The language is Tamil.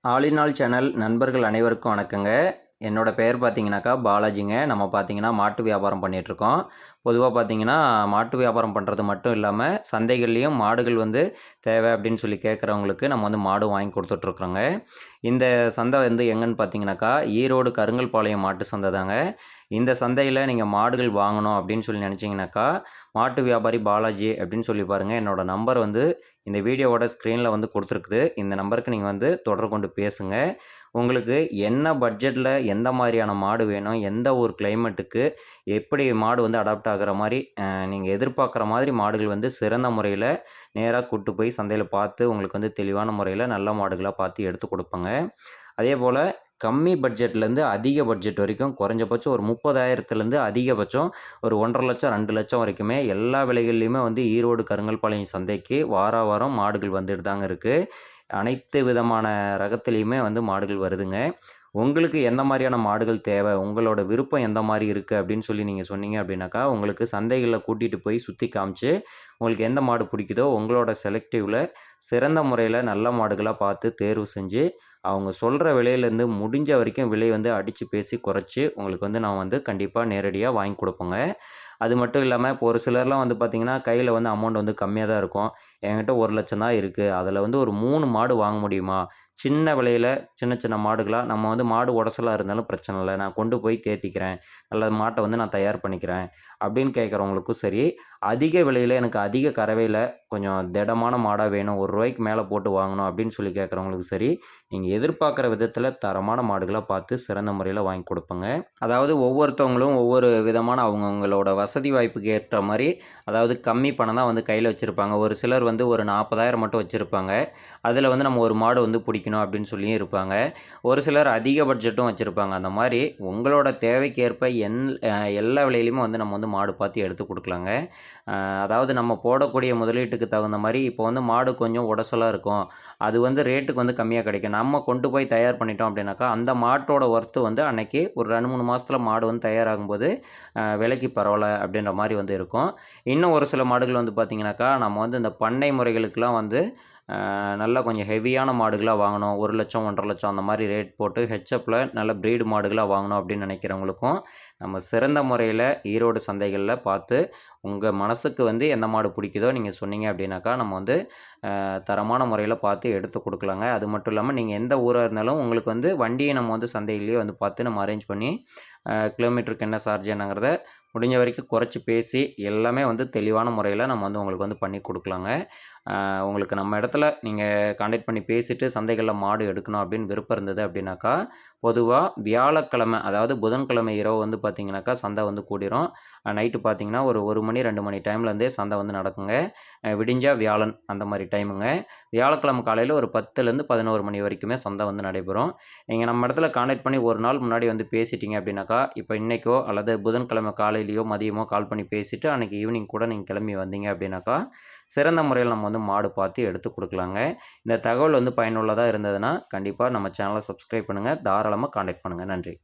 ஆல் இன் ஆல் சேனல் நண்பர்கள் அனைவருக்கும் வணக்கங்க. என்னோட பெயர் பார்த்தீங்கன்னாக்கா பாலாஜிங்க. நம்ம பார்த்தீங்கன்னா மாட்டு வியாபாரம் பண்ணிகிட்ருக்கோம். பொதுவாக பார்த்தீங்கன்னா மாட்டு வியாபாரம் பண்ணுறது மட்டும் இல்லாமல் சந்தைகள்லேயும் மாடுகள் வந்து தேவை அப்படின்னு சொல்லி கேட்குறவங்களுக்கு நம்ம வந்து மாடு வாங்கி கொடுத்துட்ருக்குறோங்க. இந்த சந்தை வந்து எங்கன்னு பார்த்தீங்கன்னாக்கா ஈரோடு கருங்கல்பாளையம் மாட்டு சந்தை தாங்க. இந்த சந்தையில் நீங்கள் மாடுகள் வாங்கணும் அப்படின்னு சொல்லி நினச்சிங்கனாக்கா மாட்டு வியாபாரி பாலாஜி அப்படின்னு சொல்லி பாருங்கள். என்னோடய நம்பர் வந்து இந்த வீடியோவோட ஸ்க்ரீனில் வந்து கொடுத்துருக்குது. இந்த நம்பருக்கு நீங்கள் வந்து தொடர்பு கொண்டு பேசுங்க. உங்களுக்கு என்ன பட்ஜெட்டில் எந்த மாதிரியான மாடு வேணும், எந்த ஒரு கிளைமேட்டுக்கு எப்படி மாடு வந்து அடாப்ட் ஆகுற மாரி நீங்கள் எதிர்பார்க்குற மாதிரி மாடுகள் வந்து சிறந்த முறையில் நேராக கூட்டு போய் சந்தையில் பார்த்து உங்களுக்கு வந்து தெளிவான முறையில் நல்ல மாடுகளாக பார்த்து எடுத்து கொடுப்பேங்க. அதேபோல் கம்மி பட்ஜெட்லேருந்து அதிக பட்ஜெட் வரைக்கும் குறைஞ்சபட்சம் ஒரு 30,000த்துலேருந்து அதிகபட்சம் ஒரு 1,50,000 2,00,000 வரைக்குமே எல்லா விலைகள்லையுமே வந்து ஈரோடு கருங்கல்பாளையம் சந்தைக்கு வாரம் மாடுகள் வந்துட்டு தாங்க இருக்குது. அனைத்து விதமான ரகத்துலேயுமே வந்து மாடுகள் வருதுங்க. உங்களுக்கு எந்த மாதிரியான மாடுகள் தேவை, உங்களோட விருப்பம் எந்த மாரி இருக்குது அப்படின்னு சொல்லி நீங்கள் சொன்னீங்க அப்படின்னாக்கா, உங்களுக்கு சந்தைகளில் கூட்டிகிட்டு போய் சுற்றி காமிச்சு, உங்களுக்கு எந்த மாடு பிடிக்குதோ உங்களோட செலக்டிவில் சிறந்த முறையில் நல்ல மாடுகளாக பார்த்து தேர்வு செஞ்சு, அவங்க சொல்கிற விலையிலேருந்து முடிஞ்ச வரைக்கும் விலை வந்து அடித்து பேசி குறைச்சி உங்களுக்கு வந்து நான் வந்து கண்டிப்பாக நேரடியாக வாங்கி கொடுப்பேங்க. அது மட்டும் இல்லாமல் இப்போ ஒரு சிலர்லாம் வந்து பார்த்திங்கன்னா கையில் வந்து அமௌண்ட் வந்து கம்மியாக தான் இருக்கும். என்கிட்ட 1,00,000 தான் இருக்குது. அதில் வந்து ஒரு 3 மாடு வாங்க முடியுமா? சின்ன விலையில சின்ன மாடுகளா நம்ம வந்து மாடு உடசலா இருந்தாலும் பிரச்சனை இல்ல. நான் கொண்டு போய் தேத்திக்கிறேன். நல்ல மாட்ட வந்து நான் தயார் பண்ணிக்கிறேன். அப்படின்னு கேட்குறவங்களுக்கும் சரி, அதிக விலையில எனக்கு அதிக கறவையில கொஞ்சம் திடமான மாடா வேணும். ரூ. 1 மேல போட்டு வாங்கணும் அப்படின்னு சொல்லி கேட்குறவங்களுக்கும் சரி, நீங்க எதிர்பார்க்குற விதத்தில தரமான மாடுகளா பார்த்து சிறந்த முறையில வாங்கி கொடுப்பேங்க. அதாவது ஒவ்வொருத்தவங்களும் ஒவ்வொரு விதமான அவங்கவங்களோட வசதி வாய்ப்புக்கு ஏற்ற மாரி, அதாவது கம்மி பணம் தான் வந்து கையில வச்சிருப்பாங்க. ஒரு சிலர் வந்து ஒரு 40,000 மட்டும் வச்சிருப்பாங்க. அதில வந்து நம்ம ஒரு மாடு வந்து பிடிக்கணும் அப்படின்னு சொல்லியும் இருப்பாங்க. ஒரு சிலர் அதிக பட்ஜெட்டும் வச்சிருப்பாங்க. அந்த மாரி உங்களோட தேவைக்கேற்ப எல்லா விலையிலயுமே வந்து நம்ம வந்து மாடு பார்த்து எடுத்து குடுக்கலாங்க. அதாவது நம்ம போடக்கூடிய முதலீட்டுக்கு தகுந்த மாரி இப்போ வந்து மாடு கொஞ்சம் உடசலா இருக்கும். அது வந்து ரேட்டுக்கு வந்து கம்மியா கிடைக்கும். நம்ம கொண்டு போய் தயார் பண்ணிட்டோம் அப்படின்னாக்கா, அந்த மாட்டோட ஒர்த்து வந்து அன்னைக்கு ஒரு 2, 3 மாசத்துல மாடு வந்து தயாராகும்போது விலைக்கு பரவால்ல அப்படின்ற மாரி வந்து இருக்கும். இன்னும் ஒரு சில மாடுகள் வந்து பார்த்தீங்கன்னாக்கா, நம்ம வந்து இந்த பண்ணை முறைகளுக்கெல்லாம் வந்து நல்லா கொஞ்சம் ஹெவியான மாடுகளா வாங்கணும். 1,00,000 1,50,000 அந்த மாரி ரேட் போட்டு ஹெச்எப்ல நல்ல ப்ரீடு மாடுகளா வாங்கணும் அப்படின்னு நினைக்கிறவங்களுக்கும், நம்ம சிறந்த முறையில ஈரோடு சந்தைகள்ல பார்த்து, உங்க மனசுக்கு வந்து எந்த மாடு பிடிக்குதோ நீங்க சொன்னீங்க அப்படின்னாக்கா, நம்ம வந்து தரமான முறையில பார்த்து எடுத்து குடுக்கலாங்க. அது மட்டும் இல்லாம நீங்க எந்த ஊரா இருந்தாலும் உங்களுக்கு வந்து வண்டிய நம்ம வந்து சந்தையிலேயே வந்து பார்த்து நம்ம அரேஞ்ச் பண்ணி, கிலோமீட்டருக்கு என்ன சார்ஜ் என்னங்கிறத முடிஞ்ச வரைக்கும் குறைச்சு பேசி, எல்லாமே வந்து தெளிவான முறையில நம்ம வந்து உங்களுக்கு வந்து பண்ணி குடுக்கலாங்க. உங்களுக்கு நம்ம இடத்துல நீங்க கான்டாக்ட் பண்ணி பேசிட்டு சந்தைகள்ல மாடு எடுக்கணும் அப்படின்னு விருப்பம் இருந்தது அப்படின்னாக்கா, பொதுவா வியாழக்கிழமை அதாவது புதன்கிழமை இரவு வந்து பார்த்தீங்கன்னாக்கா, சந்தை வந்து கூடிரும். நைட்டு பார்த்தீங்கன்னா, ஒரு 1 மணி 2 மணி டைம்லேருந்தே சந்தை வந்து நடக்குங்க. விடிஞ்சா வியாழன் அந்த மாரி டைமுங்க. வியாழக்கிழமை காலையில ஒரு 10லேருந்து 11 மணி வரைக்குமே சந்தை வந்து நடைபெறும். நீங்க நம்ம இடத்துல கான்டாக்ட் பண்ணி 1 நாள் முன்னாடி வந்து பேசிட்டீங்க அப்படின்னாக்கா, இப்போ இன்னைக்கோ அல்லது புதன்கிழமை காலையிலயோ, மதியமோ கால் பண்ணி பேசிட்டு, அன்னைக்கு ஈவினிங் கூட நீங்க கிளம்பி வந்தீங்க அப்படின்னாக்கா, சிறந்த முறையில் நம்ம வந்து மாடு பார்த்து எடுத்து குடுக்கலாங்க. இந்த தகவல் வந்து பயனுள்ளதா இருந்ததுன்னா, கண்டிப்பா நம்ம சேனலை சப்ஸ்கிரைப் பண்ணுங்க. தாராளமா கான்டாக்ட் பண்ணுங்க. நன்றி.